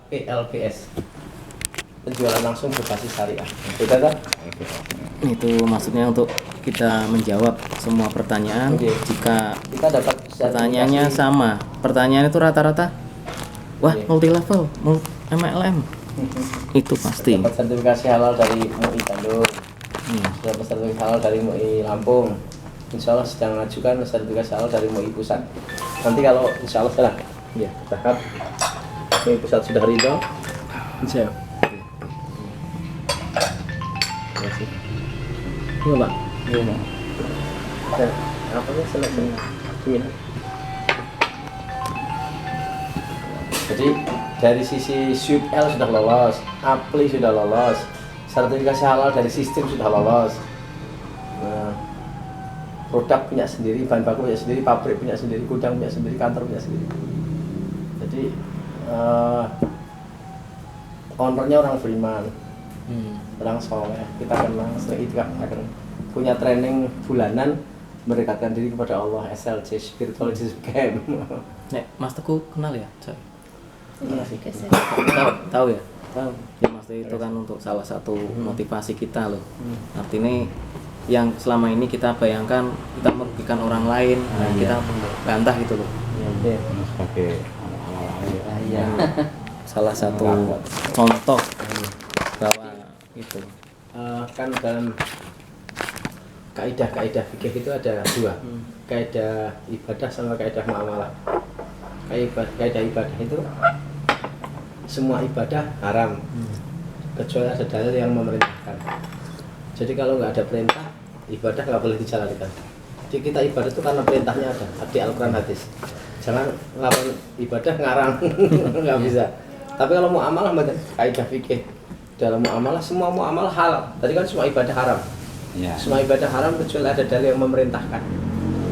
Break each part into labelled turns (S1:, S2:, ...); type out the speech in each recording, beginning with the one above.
S1: PLBS, penjualan langsung berbasis syariah. Beda kan?
S2: Itu maksudnya untuk kita menjawab semua pertanyaan.
S1: Oke.
S2: Jika
S1: Kita dapat
S2: pertanyaannya
S1: sertifikasi.
S2: sama, pertanyaan itu rata-rata wah
S1: Oke.
S2: multi level, MLM itu pasti.
S1: Dapat sertifikasi halal dari MUI Bandung, dapat sertifikasi halal dari MUI Lampung. Insya Allah sedang mengajukan sertifikasi halal dari MUI Pusat. Nanti kalau insya Allah salah, ya berharap MUI Pusat sudah ridho. Insya Allah. Terima kasih. Iya Pak. Iya Pak. Dan apa ya seleksi seminar. Jadi dari sisi Sweep L sudah lolos, Appli sudah lolos, sertifikasi halal dari sistem sudah lolos. Nah, produk punya sendiri, bahan baku punya sendiri, pabrik punya sendiri, gudang punya sendiri, kantor punya sendiri. Jadi ownernya orang beriman, orang soleh. Kita kenal, sering itu akan punya training bulanan mendekatkan diri kepada Allah, SLC Spiritual Leadership Camp.
S2: Nek Mas Teguh kenal ya? Coy?
S1: Iya sih.
S2: Tahu ya?
S1: Tahu.
S2: Ya Mas Teguh itu kan untuk salah satu motivasi kita loh. Artinya yang selama ini kita bayangkan kita merugikan orang lain, nah, kita bantah gitu loh.
S1: Iya.
S3: Oke.
S1: Iya.
S2: Salah satu contoh bahwa itu.
S1: Kan dalam kaidah-kaidah fikih itu ada dua, kaidah ibadah sama kaidah muamalah. Kaidah ibadah itu semua ibadah haram kecuali ada dalil yang memerintahkan. Jadi kalau nggak ada perintah, ibadah nggak boleh dijalankan. Jadi kita ibadah itu karena perintahnya ada di Al-Quran hadis. Jangan ngelakuin ibadah ngarang, nggak bisa. Tapi kalau muamalah macam kaidah fikih dalam muamalah, semua muamalah halal. Tadi kan semua ibadah haram.
S3: Ya.
S1: Semua ibadah haram kecuali ada dalil yang memerintahkan.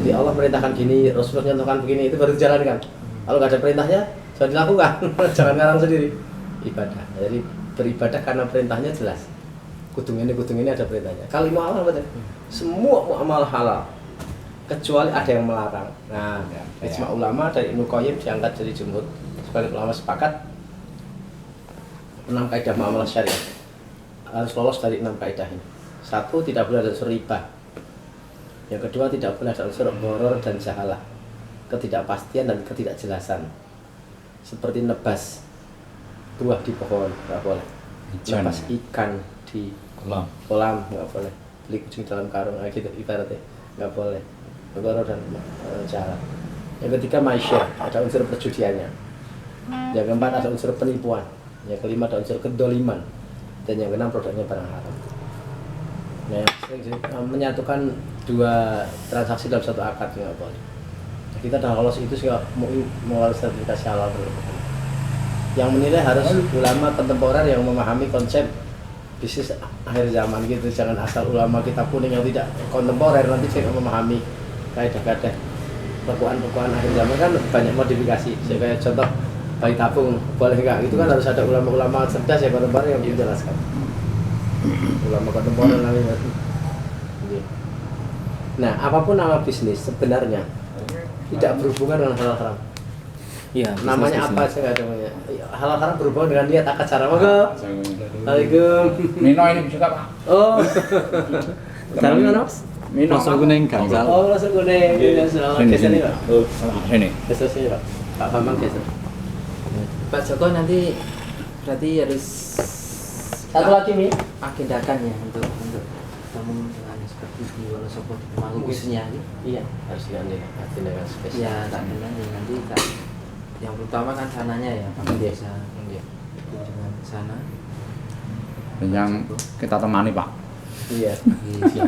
S1: Jadi Allah merintahkan gini, Rasulullah nyontohkan begini, itu baru dijalankan. Kalau nggak ada perintahnya, jangan dilakukan. Jangan ngarang sendiri. Ibadah. Jadi beribadah karena perintahnya jelas. Kutung ini ada perintahnya. Kali muamalah betul. Semua muamalah halal kecuali ada yang melarang. Nah, ijma ulama dari Ibnu Qayyim diangkat dari jumhur sebagai ulama sepakat 6 kaidah muamalah syariah harus lolos dari 6 kaidah ini. 1, tidak boleh ada unsur riba. Yang kedua, tidak boleh ada unsur gharar dan jahalah, ketidakpastian dan ketidakjelasan. Seperti nebas buah di pohon, nggak boleh. Nebas ikan di kolam, nggak boleh. Beli kucing dalam karung, gitu ibaratnya, nggak boleh. Gharar dan jahalah. Yang ketiga, maisha, ada unsur perjudiannya. Yang keempat, ada unsur penipuan. Yang kelima, ada unsur kedoliman. Dan yang keenam, produknya barang haram. Nah, menyatukan dua transaksi dalam satu akad nggak boleh. Kita dah lolos itu sih mau sertifikasi halal dulu. Yang menilai harus ulama kontemporer yang memahami konsep bisnis akhir zaman gitu. Jangan asal ulama kita kuning yang tidak kontemporer nanti tidak memahami kaidah-kaidah pekuan akhir zaman kan banyak modifikasi. Kayak contoh bayi tabung boleh nggak? Itu kan harus ada ulama-ulama cerdas ya kontemporer yang menjelaskan. Ulama kontemporer nanti. Nah, apapun nama bisnis sebenarnya tidak berhubungan dengan halal haram.
S2: Iya,
S1: Namanya apa saya nggak ada namanya. Halal haram berhubungan dengan niat akad cara. Monggo. Assalamualaikum.
S3: Mino ini juga Pak.
S1: Oh. Dalam mana Mas?
S3: Mino.
S2: Masuk kuning gangsal.
S1: Oh, langsung kuning. Geser nih Pak. Oh,
S3: Sini.
S1: geser sini Pak. Pak Bambang geser.
S2: Pak Joko nanti berarti harus
S1: Satu lagi nih.
S2: agendakan ya untuk kamu dengan seperti di Wonosobo Malukusnya gitu.
S1: Iya, harus diganti dengan spesial.
S2: Ya tak kenal ya nanti tak. Yang pertama kan sananya ya Pak
S1: Iya.
S2: bisa kunjungan ke sana.
S3: Yang kita temani Pak.
S1: Iya.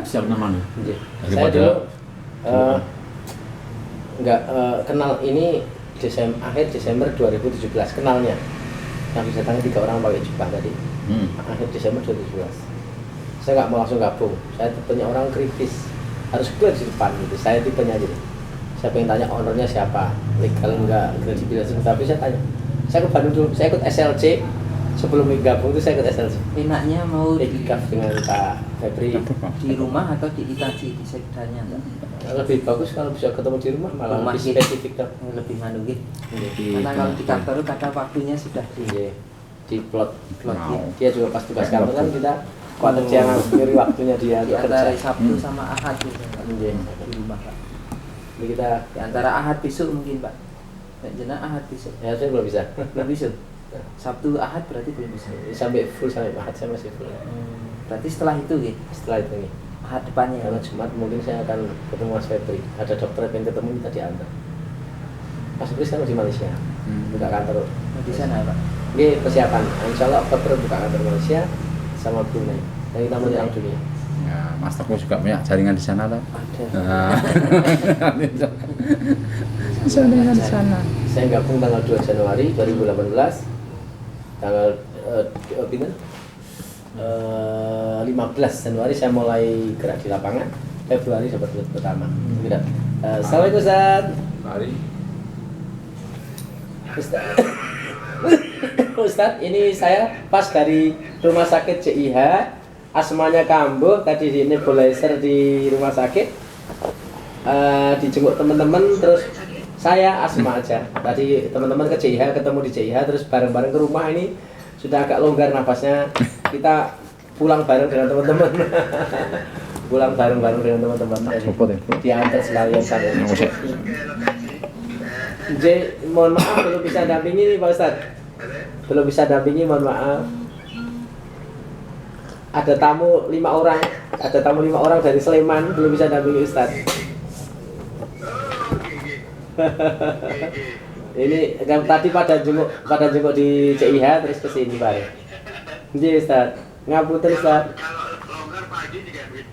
S3: Siap temani.
S1: Iya. Saya dulu nggak kenal ini akhir Desember 2017 kenalnya. Yang bisa datang 3 orang pakai jubah tadi. Akhir Desember 2017. Saya nggak mau langsung gabung. Saya tipenya orang kritis, harus clear di depan gitu. Saya tipenya aja. Saya pengen tanya ownernya siapa, legal enggak, kredibilitas. Tapi saya tanya. Saya ke Bandung dulu. Saya ikut SLC sebelum gabung itu saya ikut SLC.
S4: Enaknya mau
S1: Iktikaf dengan Pak Febri.
S4: di rumah atau di Itachi di sekdanya enggak?
S1: Lebih bagus kalau bisa ketemu di rumah, malah
S4: Rumah
S1: lebih
S4: gitu.
S1: spesifik dong.
S4: Lebih anu gitu.
S2: Di-
S4: Karena kalau di kantor itu kata waktunya sudah
S1: Iya. Di plot.
S3: Mau.
S1: Dia juga pas tugas kantor kan kita kuatir dia ngakhiri waktunya dia
S4: di
S1: untuk
S4: antara
S1: kerja.
S4: Sabtu sama Ahad gitu Pak.
S1: Iya.
S4: Di rumah Pak.
S1: Jadi kita
S4: Di antara Ahad besok mungkin Pak. Nek jenah Ahad besok.
S1: ya saya belum bisa.
S4: Belum besok. Sabtu Ahad berarti belum bisa.
S1: Sampai full sampai Ahad saya masih full.
S4: Berarti setelah itu gitu.
S1: Setelah itu nih.
S4: Ahad depannya.
S1: Karena Jumat mungkin saya akan ketemu Mas Febri. Ada dokter yang pengen ketemu kita diantar. Mas Febri sekarang di Malaysia. Buka kantor.
S4: Oh, di sana Pak.
S1: Ini persiapan. Insya Allah Oktober buka kantor Malaysia sama Brunei. Dan kita menyerang dunia.
S3: Ya, Mas Teguh juga punya jaringan di sana lah.
S4: Ada.
S3: Nah. Jaringan di sana.
S1: Saya gabung tanggal 2 Januari 2018. Tanggal 15 Januari saya mulai gerak di lapangan. Februari dapat bulan pertama. Tidak. Assalamualaikum Ustaz.
S3: Mari.
S1: Ustaz, ini saya pas dari rumah sakit CIH, asmanya kambuh, tadi di nebulizer di rumah sakit, dijenguk teman-teman, terus saya asma aja. Tadi teman-teman ke CIH, ketemu di CIH, terus bareng-bareng ke rumah ini sudah agak longgar nafasnya. Kita pulang bareng dengan teman-teman. Pulang bareng-bareng dengan teman-teman. Diantar sekalian sampai. J, mohon maaf belum bisa dampingi nih Pak Ustadz. Belum bisa dampingi, mohon maaf. Ada tamu 5 orang, dari Sleman, belum bisa dampingi Ustadz. Ini kan tadi pada jenguk di CIH terus ke sini Pak. Nggih Ustadz. Ngapunten Ustadz.
S5: Kalau longgar pagi juga bisa.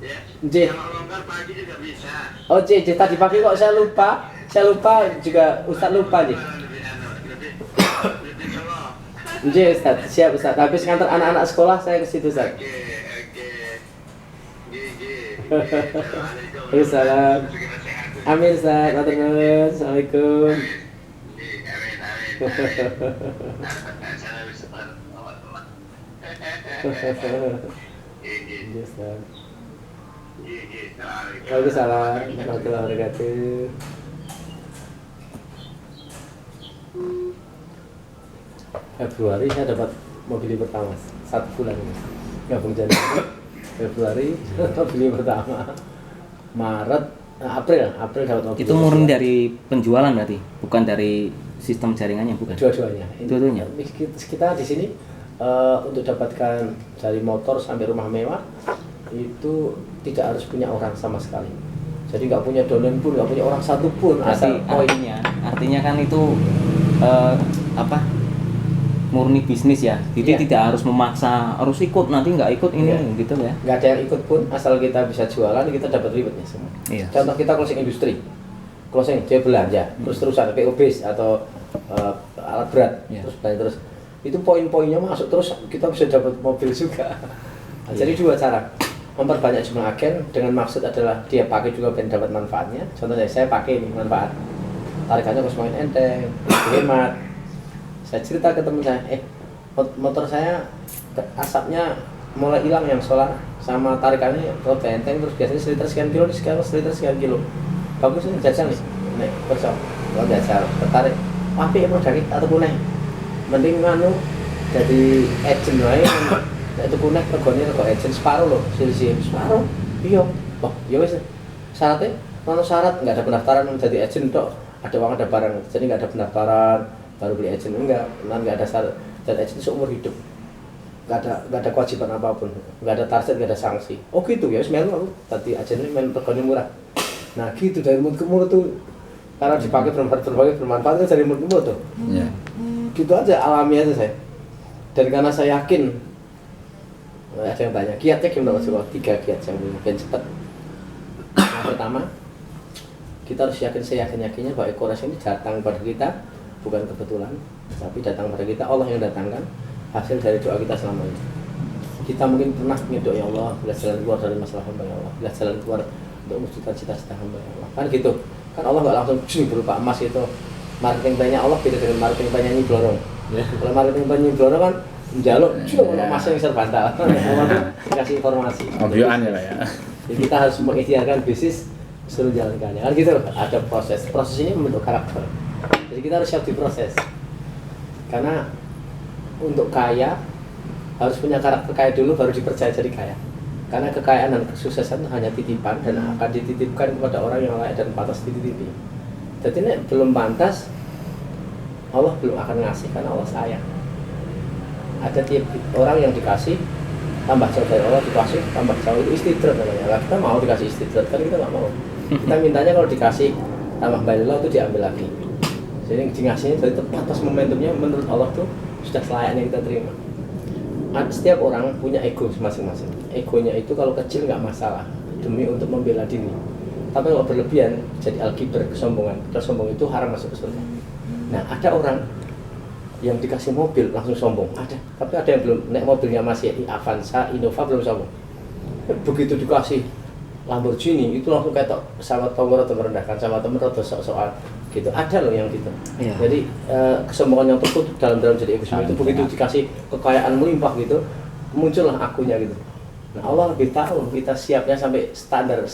S5: Ya.
S1: Nggih.
S5: Kalau longgar pagi juga bisa.
S1: Oh, tadi pagi kok saya lupa. Saya lupa juga Ustadz lupa nih.
S5: Lebih kalau.
S1: Nggih Ustadz, siap Ustadz. Habis ngantar anak-anak sekolah saya ke situ Ustadz.
S5: Oke. Gigi.
S1: Waalaikumsalam. Amin Ustadz, matur nuwun. Assalamualaikum.
S5: Amin.
S1: Nggih Ustadz. Waalaikumsalam warahmatullahi wabarakatuh. Februari saya dapat mobil pertama 1 bulan ini. Gabung Januari, Februari mobil pertama. Maret, April dapat mobil.
S2: Itu murni dari penjualan berarti, bukan dari sistem jaringannya, bukan?
S1: Dua-duanya.
S2: Dua-duanya.
S1: Kita di sini untuk dapatkan dari motor sampai rumah mewah itu tidak harus punya orang sama sekali. Jadi nggak punya downline pun, nggak punya orang satu pun.
S2: Berarti
S1: Asal
S2: artinya kan itu apa? Murni bisnis ya. Jadi
S1: Iya.
S2: tidak harus memaksa harus ikut, nanti nggak ikut ini
S1: Iya.
S2: gitu ya.
S1: nggak ada yang ikut pun, asal kita bisa jualan kita dapat rewardnya semua.
S2: Iya.
S1: Contoh kita closing industri, closing dia belanja, terus-terusan POBs atau alat berat,
S2: Iya.
S1: terus belanja terus. Itu poin-poinnya masuk terus kita bisa dapat mobil juga. Nah,
S2: Iya.
S1: jadi 2 cara. Memperbanyak jumlah agen dengan maksud adalah dia pakai juga dan dapat manfaatnya. Contohnya saya pakai ini manfaat. Tarikannya harus makin enteng, hemat. Saya cerita ke teman saya, motor saya asapnya mulai hilang yang solar sama tarikannya kalau enteng terus biasanya seliter sekian kilo, sekarang seliter sekian kilo. Bagus nih jajal nih, nih perso. Kalau jajal tertarik, api emang dari atau puneh. Mending nganu jadi agent wae. Nek itu puneh regane rego agent separuh loh, selisih separuh. Iya. Oh, ya wis. Syaratnya mana syarat nggak ada pendaftaran menjadi agent tok. Ada uang ada barang, jadi nggak ada pendaftaran baru beli agent nggak ada syarat. Dan agent seumur hidup. Nggak ada kewajiban apapun, nggak ada target, nggak ada sanksi. Oh gitu ya, sebenarnya aku tadi agent ini main regane murah. Nah gitu dari mulut ke mulut tuh karena dipakai bermanfaat kan dari mulut ke mulut tuh.
S3: Ya.
S1: Gitu aja alami aja saya. Dan karena saya yakin ada yang tanya kiatnya gimana Mas Bro? 3 kiat yang mungkin cepat. Yang pertama kita harus yakin seyakin-yakinnya bahwa Ecoras ini datang pada kita bukan kebetulan, tapi datang pada kita Allah yang datangkan hasil dari doa kita selama ini. Kita mungkin pernah ngedok ya Allah, bila jalan keluar dari masalah hamba ya Allah, bila jalan keluar untuk mewujudkan cita-cita hamba ya Allah. Kan gitu. Kan Allah nggak langsung berupa emas itu. Marketing banyak Allah beda dengan marketing banyak ini blorong. Kalau marketing penyembrono kan njaluk cuma ono mas yang serbantal. Kasih informasi.
S3: Obyoan ya Pak ya.
S1: Jadi kita harus mengikhtiarkan bisnis suruh jalankannya. Kan gitu, ada proses. Proses ini membentuk karakter. Jadi kita harus siap diproses. Karena untuk kaya harus punya karakter kaya dulu baru dipercaya jadi kaya. Karena kekayaan dan kesuksesan itu hanya titipan dan akan dititipkan kepada orang yang layak dan pantas dititipi. Jadi ini belum pantas, Allah belum akan ngasih karena Allah sayang. Ada tiap orang yang dikasih tambah jauh dari Allah, dikasih tambah jauh, itu istidrat namanya. Lah kita mau dikasih istidrat kan kita nggak mau. Kita mintanya kalau dikasih tambah balila itu diambil lagi. Jadi dikasihnya dari tepat pas momentumnya menurut Allah tuh sudah selayaknya kita terima. Setiap orang punya ego masing-masing. Egonya itu kalau kecil nggak masalah demi untuk membela diri. Tapi kalau berlebihan jadi al-kibr, kesombongan. Kesombongan itu haram masuk ke surga. Nah ada orang yang dikasih mobil langsung sombong, ada. Tapi ada yang belum naik mobilnya masih Avanza, Innova belum sombong. Begitu dikasih Lamborghini itu langsung kayak sama tombol atau merendahkan sama temen atau sok-sokan gitu. Ada loh yang gitu.
S2: Iya.
S1: Jadi kesombongan yang terkutuk dalam jadi egoisme itu begitu dikasih kekayaan melimpah gitu, muncullah akunya gitu. Nah Allah lebih tahu kita siapnya sampai standar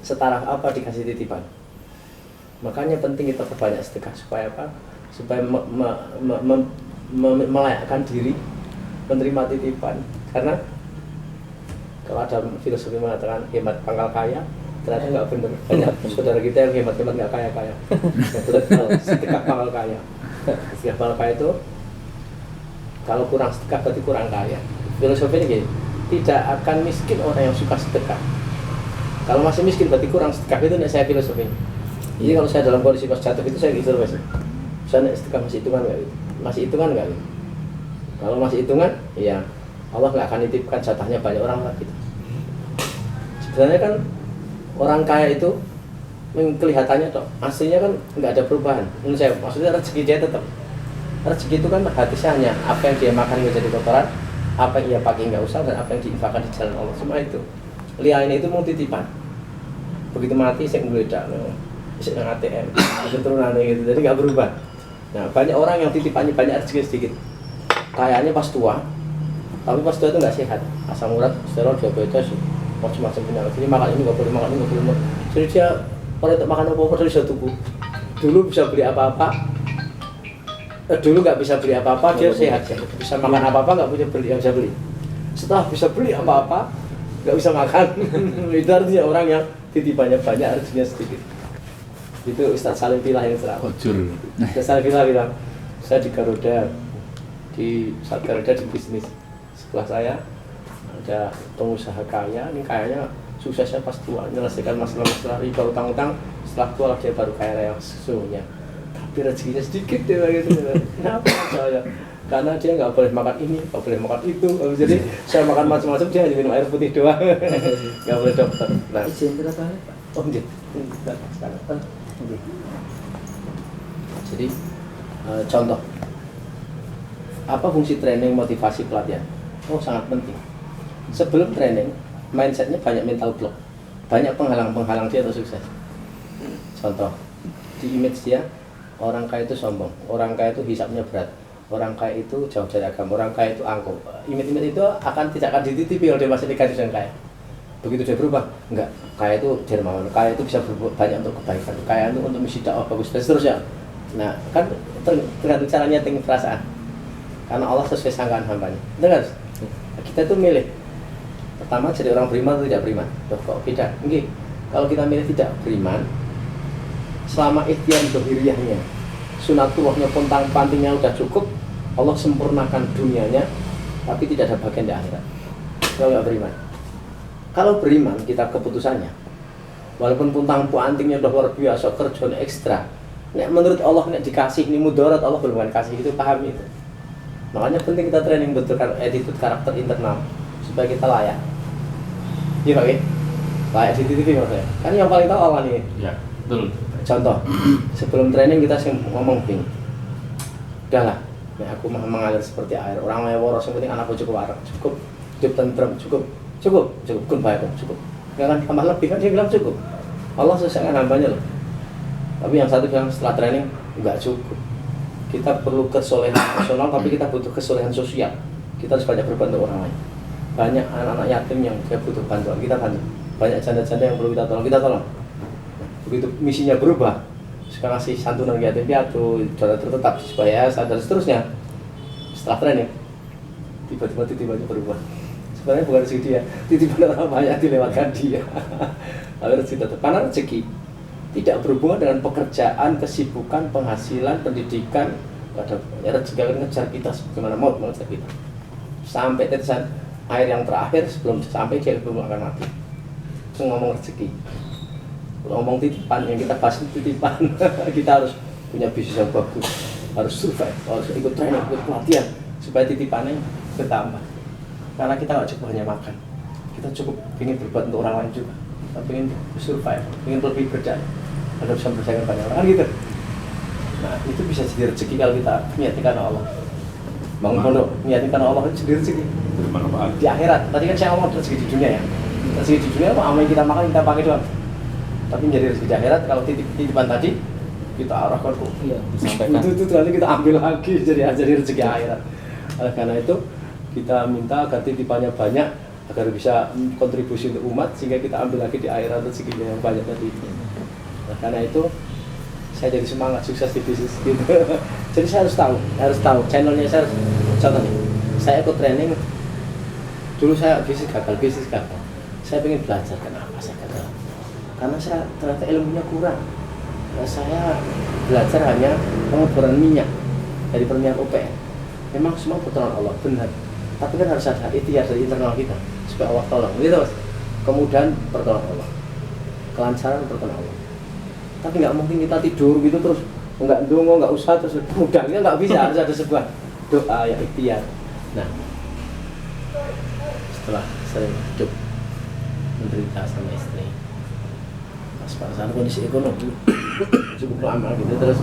S1: setara apa dikasih titipan. Makanya penting kita perbanyak sedekah supaya apa? Supaya melayakkan diri menerima titipan. Karena kalau ada filosofi mengatakan hemat pangkal kaya, ternyata nggak benar. Banyak saudara kita yang hemat-hemat nggak kaya-kaya. Betul, sedekah pangkal kaya. Sedekah pangkal kaya itu kalau kurang sedekah berarti kurang kaya. Filosofinya gini, tidak akan miskin orang yang suka sedekah. Kalau masih miskin berarti kurang sedekah, itu nek saya filosofinya. Jadi kalau saya dalam kondisi pas jatuh itu saya gitu loh, saya sedekah masih hitungan nggak gitu? Masih hitungan nggak gitu? Kalau masih hitungan, ya Allah nggak akan nitipkan jatahnya banyak orang lagi. Sebenarnya kan orang kaya itu kelihatannya toh, aslinya kan nggak ada perubahan. Menurut saya, maksudnya rezeki dia tetap. Rezeki itu kan hadisnya hanya apa yang dia makan menjadi kotoran, apa yang ia pakai nggak usah, dan apa yang diinfakkan di jalan Allah. Semua itu. Liane itu mau titipan. Begitu mati saya ngeledak, saya nang ATM, keturunannya gitu. Jadi nggak berubah. Nah banyak orang yang titipannya banyak rezeki sedikit. Kayaknya pas tua, tapi pas tua itu nggak sehat. Asam urat, kolesterol, diabetes, macam-macam penyakit. Jadi makan ini nggak boleh, makan ini nggak boleh. Jadi dia kalau untuk makan apa-apa dia bisa tubuh. Dulu bisa beli apa-apa, dulu nggak bisa beli apa-apa dia sehat. Bisa makan apa-apa nggak punya beli, nggak bisa beli. Setelah bisa beli apa-apa nggak bisa makan. Itu artinya orang yang titipannya banyak, rezekinya sedikit. Itu Ustaz Salim Pilah yang serap. Ustaz Salim Pilah bilang, saya di Garuda, di saat Garuda di bisnis. Setelah saya ada pengusaha kaya, ini kayaknya suksesnya pas tua, menyelesaikan masalah-masalah riba utang-utang, setelah tua dia baru kaya yang sesungguhnya. Tapi rezekinya sedikit dia gitu. Kenapa saya? Karena dia nggak boleh makan ini, nggak boleh makan itu. Jadi saya makan macam-macam, dia hanya minum air putih doang. Nggak boleh dokter. Nah,
S4: izin berapa kali Pak?
S1: oh gitu. Jadi contoh, apa fungsi training motivasi pelatihan? Oh sangat penting. Sebelum training, mindsetnya banyak mental block, banyak penghalang-penghalang dia untuk sukses. Contoh, di image dia, orang kaya itu sombong, orang kaya itu hisapnya berat, orang kaya itu jauh dari agama, orang kaya itu angkuh. Image-image itu tidak akan dititipi kalau dia masih dikasih dan kaya. Begitu dia berubah, enggak, kaya itu dermawan, kaya itu bisa berbuat banyak untuk kebaikan, kaya itu untuk misi dakwah bagus dan seterusnya. Nah, kan tergantung cara nyeting perasaan. Karena Allah sesuai sangkaan hambanya. Dengar? Kita tuh milih. Pertama jadi orang beriman atau tidak beriman. Loh, kok beda? Nggih. Kalau kita milih tidak beriman, selama ikhtiar dohiriyahnya, sunatullahnya, pontang-pantingnya udah cukup, Allah sempurnakan dunianya, tapi tidak ada bagian di akhirat. Kalau nggak beriman. Kalau beriman, kita keputusannya, walaupun pontang-pantingnya udah luar biasa, kerjaan ekstra, menurut Allah nek dikasih ini mudarat, Allah belum akan kasih, itu paham itu. Makanya penting kita training betul attitude karakter internal supaya kita layak. Iya Pak, layak di TV maksudnya. Kan yang paling tahu Allah nih.
S3: Ya, betul.
S1: Contoh, sebelum training kita ngomong gini, udahlah, aku mengalir seperti air. Orang yang boros, yang penting anakku cukup warak, cukup hidup tentrem, cukup kun baik, cukup. Nggak akan tambah lebih kan dia bilang cukup. Allah selesaikan hambanya loh. Tapi yang satu bilang setelah training nggak cukup. kita perlu kesolehan personal, tapi kita butuh kesolehan sosial. Kita harus banyak berbantu orang lain. Banyak anak-anak yatim yang dia butuh bantuan, kita bantu. Banyak janda-janda yang perlu kita tolong. Begitu misinya berubah, sekarang kasih santunan yatim piatu, donor tetap supaya sadar seterusnya. Setelah training, tiba-tiba titipannya berubah. Sebenarnya bukan rezeki dia, titipan orang banyak dilewatkan dia. Lalu rezeki tetap, karena rezeki tidak berhubungan dengan pekerjaan, kesibukan, penghasilan, pendidikan. Ada rezeki akan ngejar kita sebagaimana maut mengejar kita. Sampai tetesan air yang terakhir sebelum sampai dia belum akan mati. Itu ngomong rezeki. Ngomong titipan, yang kita bahas titipan. Kita harus punya bisnis yang bagus, harus survive, harus ikut training, ikut pelatihan supaya titipannya bertambah. Karena kita nggak cukup hanya makan, kita cukup ingin berbuat untuk orang lain juga. Kita ingin survive, ingin lebih berdaya, agar bisa memberdayakan banyak orang, kan gitu. Nah itu bisa jadi rezeki kalau kita niatkan karena Allah. Bangun pondok, niatkan karena Allah itu jadi rezeki. Di akhirat, tadi kan saya ngomong rezeki di dunia ya. Rezeki di dunia apa yang kita makan kita pakai doang. Tapi menjadi rezeki di akhirat kalau titipan tadi kita arahkan kok.
S2: Iya, disampaikan.
S1: Itu nanti kita ambil lagi jadi rezeki akhirat. Oleh karena itu kita minta agar titipannya banyak agar bisa kontribusi untuk umat sehingga kita ambil lagi di akhirat rezekinya yang banyak tadi. Nah, karena itu saya jadi semangat sukses di bisnis gitu. Jadi saya harus tahu channelnya saya harus, contoh nih, saya ikut training dulu saya bisnis gagal. Saya ingin belajar kenapa saya gagal. Karena saya ternyata ilmunya kurang. Nah, saya belajar hanya pengeboran minyak dari perminyak UPN. Memang semua pertolongan Allah benar. Tapi kan harus ada ikhtiar dari internal kita supaya Allah tolong, gitu mas. Kemudian pertolongan Allah, kelancaran pertolongan Allah. Tapi nggak mungkin kita tidur gitu terus nggak ndonga, nggak usah terus mudahnya nggak bisa, harus ada sebuah doa yang ikhtiar. Nah, setelah sering hidup menderita sama istri, pas-pasan kondisi ekonomi cukup lama gitu, terus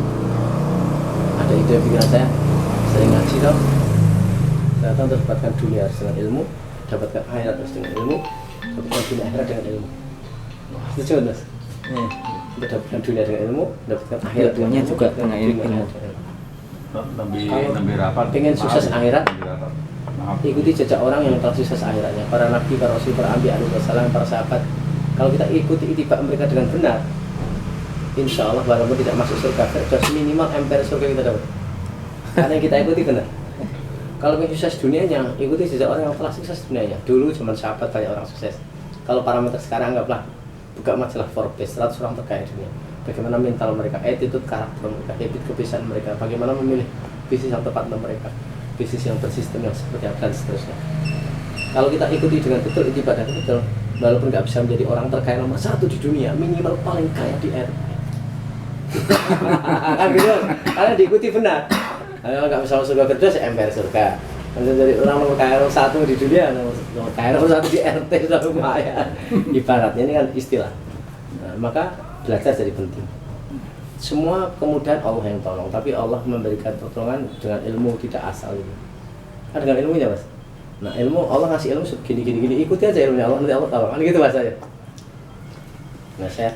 S1: ada ide pikiran saya sering ngaji dong. Ternyata untuk dapatkan dunia harus dengan ilmu, dapatkan akhirat harus dengan ilmu, dapatkan dunia akhirat dengan ilmu. Setuju mas? Untuk dapatkan dunia dengan ilmu, dapatkan akhirat
S2: Dunia juga dengan ilmu.
S3: Lebih rapat.
S1: Pengen sukses akhirat, ikuti jejak orang yang telah sukses akhiratnya. Para nabi, para rasul, para anbiya, para sahabat. Kalau kita ikuti itibak mereka dengan benar, insya Allah walaupun tidak masuk surga, minimal emper surga kita dapat. Karena yang kita ikuti benar. Kalau ingin sukses dunianya, ikuti jejak orang yang telah sukses dunianya. Dulu zaman sahabat banyak orang sukses. Kalau parameter sekarang anggaplah buka majalah Forbes 100 orang terkaya dunia. Bagaimana mental mereka, attitude karakter mereka, habit kebiasaan mereka, bagaimana memilih bisnis yang tepat untuk mereka, bisnis yang bersistem yang seperti apa dan seterusnya. Kalau kita ikuti dengan betul itibak dan betul, walaupun nggak bisa menjadi orang terkaya nomor 1 di dunia, minimal paling kaya di RT. Kan gitu, karena diikuti benar. Kalau nggak bisa masuk surga kedua, saya ember surga. Kalau jadi orang nomor kaya nomor 1 di dunia, nomor kaya nomor 1 di RT sudah lumayan. Ibaratnya ini kan istilah. Nah, maka belajar jadi penting. Semua kemudian Allah yang tolong, tapi Allah memberikan pertolongan dengan ilmu tidak asal ini. Kan dengan ilmunya mas. Nah ilmu Allah ngasih ilmu gini, ikuti aja ilmunya Allah, nanti Allah tolong. Kan gitu mas saya. Nah saya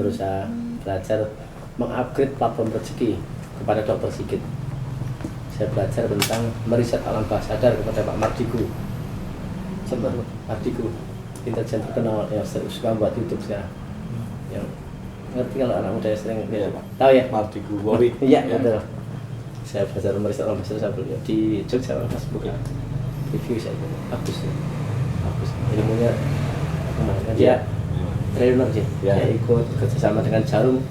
S1: berusaha belajar mengupgrade platform rezeki kepada Dr. Sigit. Saya belajar tentang meriset alam bawah sadar kepada Pak Mardigu. Mardigu, intelijen terkenal yang suka buat YouTube sekarang. Yang ngerti kalau anak muda yang sering tahu ya?
S3: Mardigu, Wori.
S1: Iya betul. Saya belajar meriset alam bawah sadar di Jogja Mas bukan. Review saya bagus ilmunya kemarin dia trainer sih dia ikut kerjasama dengan Jarum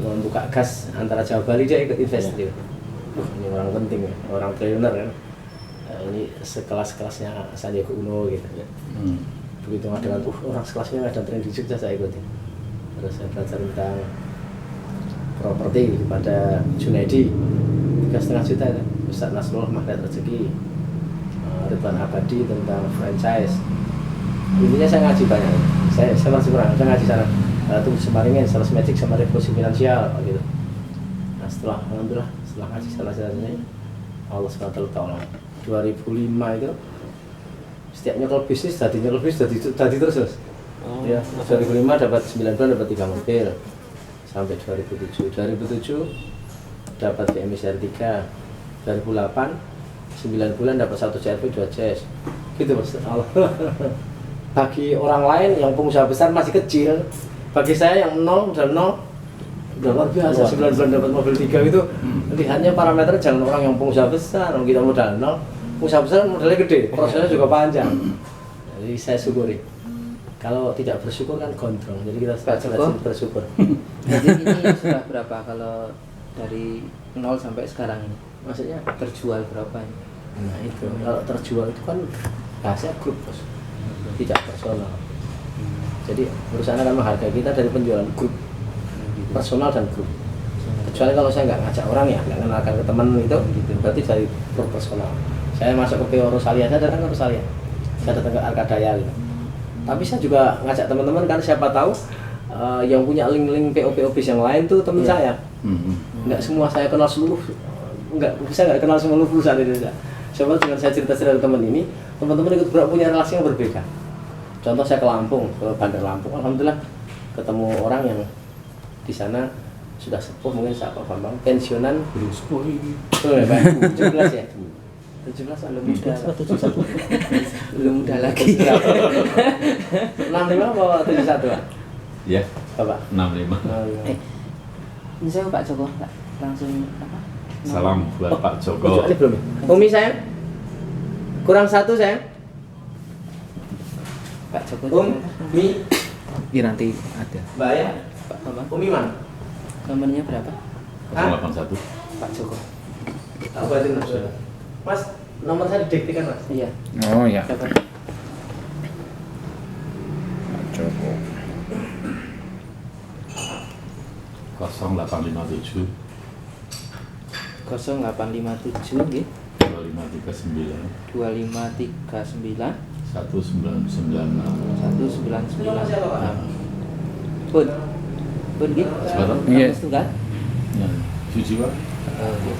S1: membuka gas antara Jawa Bali, dia ikut invest dia. Ini orang penting ya, orang trainer kan. Nah, ini sekelas-kelasnya Sandiaga Uno gitu ya. Begitu dengan orang sekelasnya ada trainer di Jogja saya ikutin. Terus saya belajar tentang properti kepada Junaidi 3,5 juta ya. Ustaz Nasrullah Magnet Rezeki, Ridwan Abadi tentang franchise. Intinya saya ngaji banyak. Saya masih kurang. Saya ngaji sana. Tunggu Semaringin, Sales Magic sama Revolusi Finansial gitu. Nah setelah alhamdulillah setelah ngaji salah ini Allah SWT tolong 2005 itu setiap nyekel bisnis jadi terus. Ya 2005 dapat 9 bulan dapat 3 mobil sampai 2007 dapat BMW CR3. 2008 9 bulan dapat 1 CRV 2 CS gitu Mas. Allah. Bagi orang lain yang pengusaha besar masih kecil, bagi saya yang nol udah luar biasa. 9 bulan dapat mobil 3 itu lihatnya parameter jangan orang yang pengusaha besar, orang kita modal nol, pengusaha besar modalnya gede, prosesnya juga panjang. Jadi saya syukuri. Kalau tidak bersyukur kan gondrong, jadi kita jelasin bersyukur.
S4: Jadi ini sudah berapa kalau dari 0 sampai sekarang ini?
S1: Maksudnya
S4: Terjual berapa ini?
S1: nah itu kalau terjual itu kan bahasa grup Bos, tidak personal. Jadi perusahaan akan menghargai kita dari penjualan grup, personal dan grup. Kecuali kalau saya nggak ngajak orang ya, nggak kenalkan ke teman itu, berarti dari grup personal. Saya masuk ke PO Rosalia, saya datang ke Rosalia, saya datang ke Arkadaya gitu. Tapi saya juga ngajak teman-teman kan siapa tahu yang punya link-link PO bis yang lain tuh teman saya. Nggak semua saya kenal seluruh, nggak kenal seluruh perusahaan Indonesia. Coba dengan saya cerita-cerita ke teman ini, teman-teman ikut punya relasi yang berbeda. Contoh saya ke Lampung, ke Bandar Lampung, alhamdulillah ketemu orang yang di sana sudah sepuh, mungkin saya Pak Bambang, pensiunan belum sepuh ini. Oh ya, Pak. 17 ya? 17 belum muda. 71.
S4: Belum muda lagi.
S1: 65 apa 71 Pak?
S3: Ya,
S1: Bapak?
S3: 65.
S4: Ini saya Pak Joko, Pak. Langsung apa?
S3: Salam buat Pak Joko.
S1: Ini belum ya? Umi sayang? Kurang 1 sayang?
S4: Pak Joko.
S1: Mi?
S2: Iya nanti ada.
S1: Mbak ya?
S4: Pak Bambang.
S1: Umi mana?
S4: Nomornya berapa?
S3: 081.
S4: Pak Joko.
S1: Aku batin Mas, nomor saya didiktikan Mas.
S4: Iya.
S3: Oh ya.
S4: Berapa?
S3: Joko.
S6: 0857
S4: 0857 nggih.
S6: 2539
S4: 2539
S6: 1996.
S4: 1996. Pun nggih.
S6: Sebentar.
S3: Iya.
S4: Kamus tunggal.
S6: Ya, suci Pak.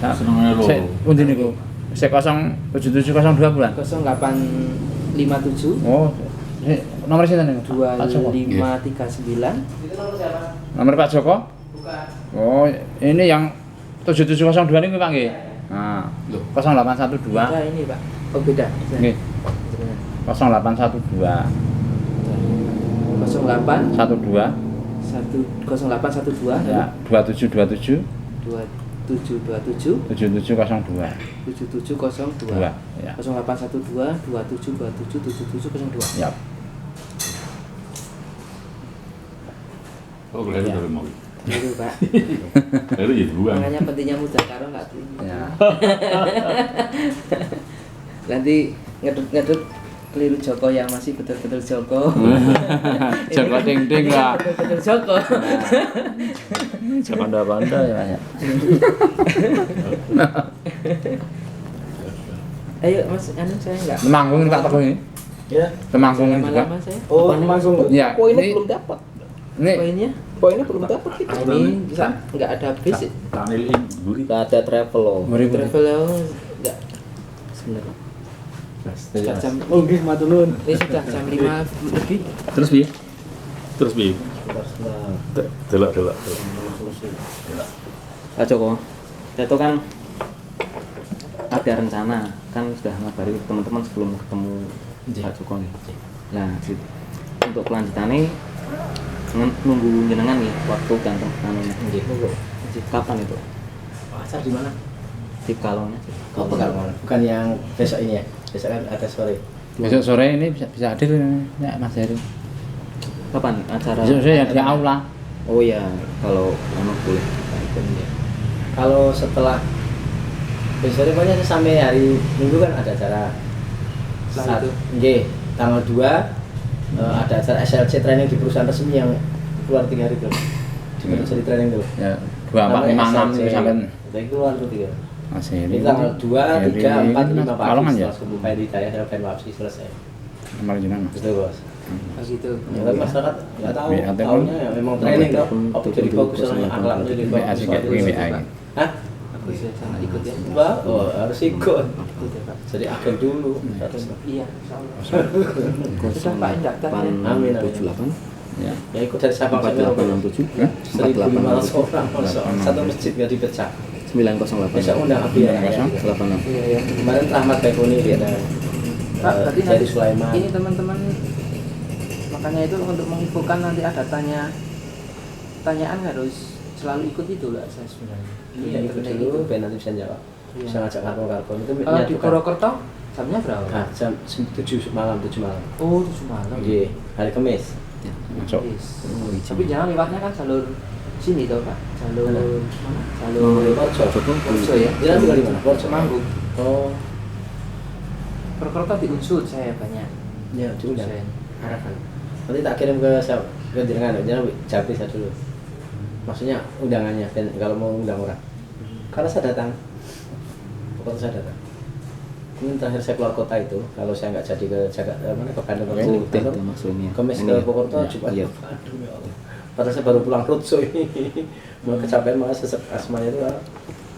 S3: Nah,
S6: Senengnya lo.
S3: Saya pundi niku? Saya 07702 bulan.
S4: 0857
S3: Oh, nomor sinten niku? Pak Joko.
S4: 2539
S1: Itu nomor siapa?
S3: Nomor Pak Joko?
S1: Bukan.
S3: Oh, ini yang 7702 niku Pak nggih. Nah,
S6: Loh.
S3: 0812.
S4: Nah, ini Pak. Oh beda.
S3: Nggih. 0812
S4: 08
S3: 12
S4: 0812
S3: ya 2727
S4: 2727
S3: 7702
S4: 7702
S3: 2 ya.
S4: 0812 2727 7702.
S3: Ya.
S6: Oh, kalian udah mau.
S4: Gitu Pak.
S6: Kalian jadi buang.
S4: Makanya pentingnya mudzakarah nggak tuh.
S3: Ya.
S4: Nanti ngedut keliru Joko yang masih betul-betul Joko.
S3: Joko ting-ting lah.
S4: Betul-betul Joko.
S3: Joko panda-panda ya banyak.
S4: Ayo Mas, saya enggak.
S3: Temanggung ini Pak Teguh ini.
S1: Ya.
S3: Temanggung ini juga.
S4: Lama-lama saya.
S1: Oh, langsung.
S3: Iya,
S1: Poinnya
S3: ini-
S1: belum dapat.
S3: Ini
S4: Poinnya
S1: Poinnya belum dapat kita.
S4: ini bisa enggak ada bis.
S6: Tanil Guri.
S2: Nggak ada travel loh.
S4: Travel enggak sebenarnya. Sudah jam
S1: Oh, nggih, matur nuwun.
S4: ini sudah jam 5 lebih.
S6: Terus bi? Terus bi?
S1: Sebentar.
S6: Delok.
S2: Pak Joko, itu kan ada rencana, kan sudah ngabari teman-teman sebelum ketemu Pak Joko nih. Nah, untuk kelanjutannya nunggu jenengan nih waktu dan tempatnya. Kapan itu?
S1: Pasar di mana?
S2: Tip kalongnya.
S1: Oh, bukan yang besok ini ya. Besok kan ada sore.
S3: besok sore ini bisa hadir ya Mas Heri.
S2: Kapan acara?
S3: Besok sore ya di aula.
S2: Oh ya, kalau memang boleh. Ya.
S1: Kalau setelah besok pokoknya sampai hari Minggu kan ada acara.
S4: Setelah itu?
S1: Nggih, tanggal 2 ada acara SLC training di perusahaan resmi yang keluar 3 hari itu. Jadi training dulu.
S3: Ya 2 4 5 6 itu sampai
S1: Dari keluar tuh 3.
S3: Mas Heri.
S1: Ini tanggal 2, 3, 4, 5 pagi
S3: Kalongan ya.
S1: setelah subuh kayak di saya Wapsi selesai.
S3: Nomor jenengan Mas.
S1: Betul bos.
S4: Begitu.
S1: Ya, tapi masyarakat nggak tahu,
S3: BAT pun-
S1: tahunya ya memang training
S2: BAT
S1: kan.
S2: pun
S1: Apa jadi bagus orangnya, akhlak jadi
S3: BA
S1: bagus.
S3: sih kayak
S1: bagus.
S3: ini BA.
S1: Hah?
S4: Aku sana ikut ya.
S1: Mbak, oh, harus ikut.
S4: Ikut ya Pak.
S1: Jadi agen dulu. Harus.
S4: Iya, insyaallah. Sudah Pak daftar ya.
S1: Amin, amin.
S2: 878
S3: Ya.
S1: Ya ikut dari Sabang sampai Merauke.
S2: 4867
S3: Hah?
S1: 1.500 orang, masuk. Satu masjid nggak dipecah.
S2: 908.
S1: Besok undang Abi ya.
S2: 908.
S4: Iya ya.
S1: Kemarin Rahmat Baikuni dia ada.
S4: Pak, berarti
S1: Jadi
S4: nanti
S1: Sulaiman.
S4: ini teman-teman, makanya itu untuk menginfokan nanti ada tanyaan harus selalu ikut itu lah saya sebenarnya.
S1: Iya, ikut dulu, biar nanti bisa jawab.
S4: Iya.
S1: Bisa ngajak karpon-karpon itu
S4: Kalau di Purwokerto jamnya berapa?
S1: Nah, jam 7 malam, 7 malam.
S4: Oh, 7 malam.
S1: Iya, hari Kamis.
S2: Ya, masuk.
S4: Yes. Tapi jangan lewatnya kan jalur sini toh Pak. Jalur
S1: Mana?
S4: mana? Jalur
S1: Porco.
S4: Porco ya.
S1: Dia tinggal di mana? Porco.
S4: Manggung.
S1: Oh,
S4: Purwokerto diunsur saya banyak.
S1: ya diundang.
S4: Saya.
S1: Harapan. Nanti tak kirim ke jenengan, jangan japri saya dulu. Maksudnya undangannya, dan kalau mau undang orang. Karena saya datang, pokoknya saya datang. Ini terakhir saya keluar kota itu, kalau saya nggak jadi ke Jakarta, mana ke Bandung,
S2: Ini
S1: ke
S2: teh
S1: Bandung,
S2: masuk ini ya.
S1: Kemis
S2: Ini
S1: ke
S2: ya.
S1: Purwokerto,
S2: Ya,
S1: Jumat.
S2: iya.
S1: Aduh ya Allah. Padahal saya baru pulang roadshow ini, mau kecapean malah sesek asmanya itu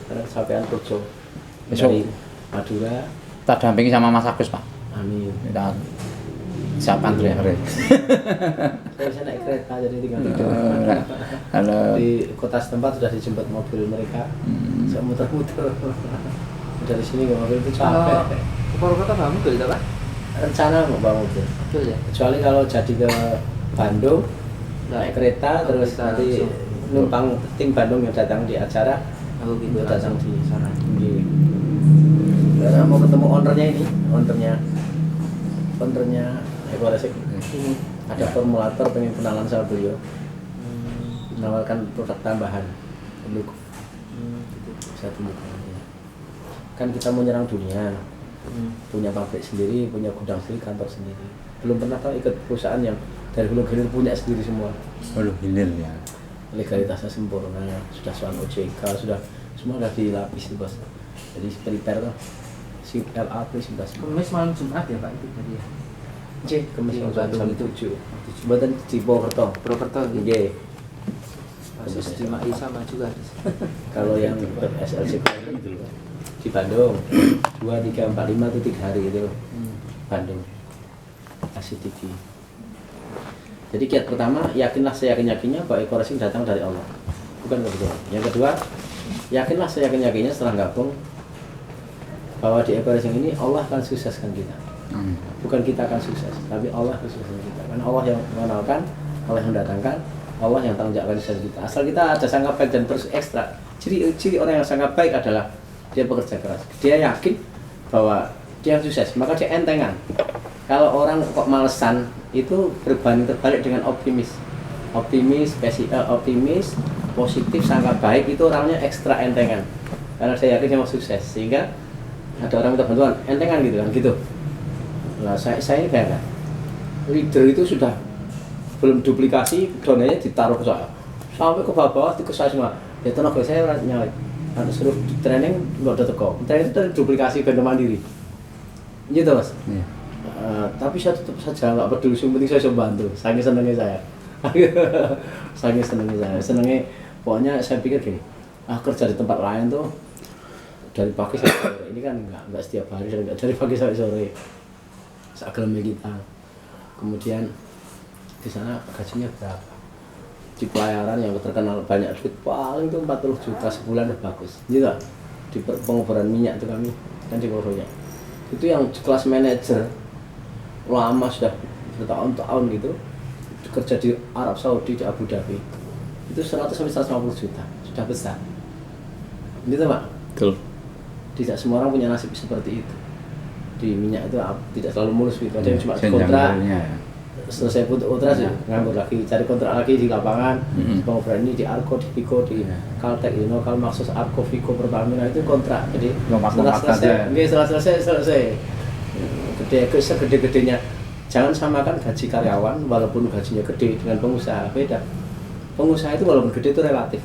S1: karena kecapean roadshow
S3: Besok.
S1: dari Madura.
S3: Kita dampingi sama Mas Agus, Pak.
S1: Amin.
S3: Kita siapkan driver.
S1: Saya bisa naik kereta jadi tinggal tidur.
S3: Halo.
S1: Di kota setempat sudah dijemput mobil mereka. Saya muter-muter. Dari sini ke mobil itu
S4: Kalau
S1: capek.
S4: ke Purwokerto nggak mobil toh Pak?
S1: Rencana mau bawa mobil.
S4: Mobil ya.
S1: Kecuali kalau jadi ke Bandung naik kereta
S4: Kalau
S1: terus
S4: kita
S1: nanti
S4: langsung.
S1: numpang tim Bandung yang datang di acara
S4: Oh gitu
S1: buat datang
S4: langsung
S1: di
S4: sana.
S1: Iya. Karena mau ketemu ownernya ini, ownernya Eko Resik.
S4: Ini.
S1: Ada formulator pengen kenalan sama beliau, menawarkan produk tambahan untuk
S4: Gitu.
S1: saya temukan. Kan kita mau nyerang dunia, punya pabrik sendiri, punya gudang sendiri, kantor sendiri. Belum pernah tahu ikut perusahaan yang dari hulu hilir punya sendiri semua.
S3: Hulu hilir ya.
S1: Legalitasnya sempurna, sudah soal OJK, sudah semua sudah dilapis itu bos. Jadi prepare tuh, si LAP sudah semua.
S4: Kemis malam Jumat ya Pak itu tadi ya.
S1: Cek kemis
S4: Di
S1: jam
S4: Bandung
S1: 7. Buatan di Purwokerto.
S4: Purwokerto gitu.
S1: Iya.
S4: Kasus di MAI sama juga.
S1: Kalau yang SLC di Bandung 2, 3, 4, 5 itu 3 hari itu Bandung kasih TV. Jadi kiat pertama, yakinlah seyakin-yakinnya bahwa Eko Racing datang dari Allah, bukan begitu. Yang kedua, yakinlah seyakin-yakinnya setelah gabung bahwa di Eko Racing ini Allah akan sukseskan kita. Bukan kita akan sukses, tapi Allah akan sukseskan kita. Karena Allah yang mengenalkan, Allah yang mendatangkan, Allah yang tanggung jawab sukses kita. Asal kita ada sangat baik dan terus ekstra. Ciri orang yang sangat baik adalah dia bekerja keras. Dia yakin bahwa dia sukses, maka dia entengan. Kalau orang kok malesan itu berbanding terbalik dengan optimis, positif, sangat baik itu orangnya ekstra entengan. Karena saya yakin dia mau sukses, sehingga ada orang minta bantuan, entengan gitu kan, gitu. Nah saya ini bayangkan, leader itu sudah belum duplikasi, donanya ditaruh ke saya, sampai ke bawah ke saya semua. Ya tenaga saya nyalek, nanti suruh training nggak ada teko, training itu duplikasi benda mandiri, gitu mas.
S3: Iya.
S1: Tapi saya tetap saja nggak peduli, yang penting saya bisa bantu. Saking senengnya saya, saking senengnya saya, pokoknya saya pikir gini, kerja di tempat lain tuh dari pagi sampai sore, ini kan nggak setiap hari, dari pagi sampai sore, seagelamnya kita. Kemudian di sana gajinya berapa? Di pelayaran yang terkenal banyak duit, paling tuh 40 juta sebulan udah bagus, gitu. Di pengoboran minyak itu kami kan di Purwokerto, itu yang kelas manajer lama sudah bertahun-tahun gitu kerja di Arab Saudi, di Abu Dhabi, itu 100 sampai 150 juta sudah besar, gitu pak.
S6: Betul.
S1: Tidak semua orang punya nasib seperti itu di minyak itu, tidak selalu mulus gitu. Ada yang cuma
S3: Senjang
S1: kontrak
S3: karirnya, ya.
S1: selesai putus kontrak sih nganggur lagi, cari kontrak lagi di lapangan. Pengoperan ini di Arco, di Vico, di Caltech, di Nokal, Maxus, Arco, Vico, Pertamina itu kontrak. Jadi
S3: Lompat-lompat aja.
S1: setelah selesai segede-gedenya. Jangan samakan gaji karyawan walaupun gajinya gede dengan pengusaha, beda. Pengusaha itu walaupun gede itu relatif,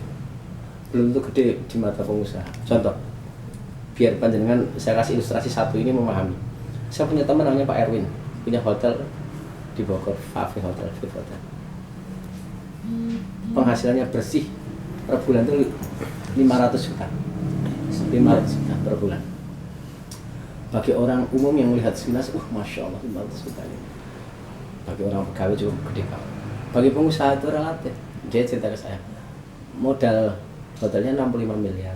S1: belum tentu gede di mata pengusaha. Contoh, biar panjenengan saya kasih ilustrasi satu ini memahami. Saya punya teman namanya Pak Erwin, punya hotel di Bogor, Fafi Hotel, Fit Hotel. Penghasilannya bersih per bulan itu 500 juta. 500 juta per bulan. Bagi orang umum yang melihat sekilas, masya Allah 500 juta ini. Bagi orang pegawai cukup gede banget. Bagi pengusaha itu relatif. Dia cerita ke saya, modal hotelnya 65 miliar.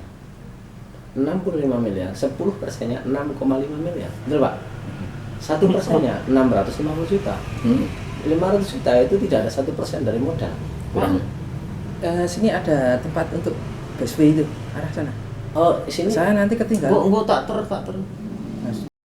S1: 65 miliar, 10%-nya 6,5 miliar. Betul Pak? 1%-nya 650 juta. 500 juta itu tidak ada 1% dari modal.
S6: Kurang.
S4: Sini ada tempat untuk busway itu, arah sana.
S1: Oh, sini.
S4: Saya nanti ketinggalan.
S1: Gua tak ter.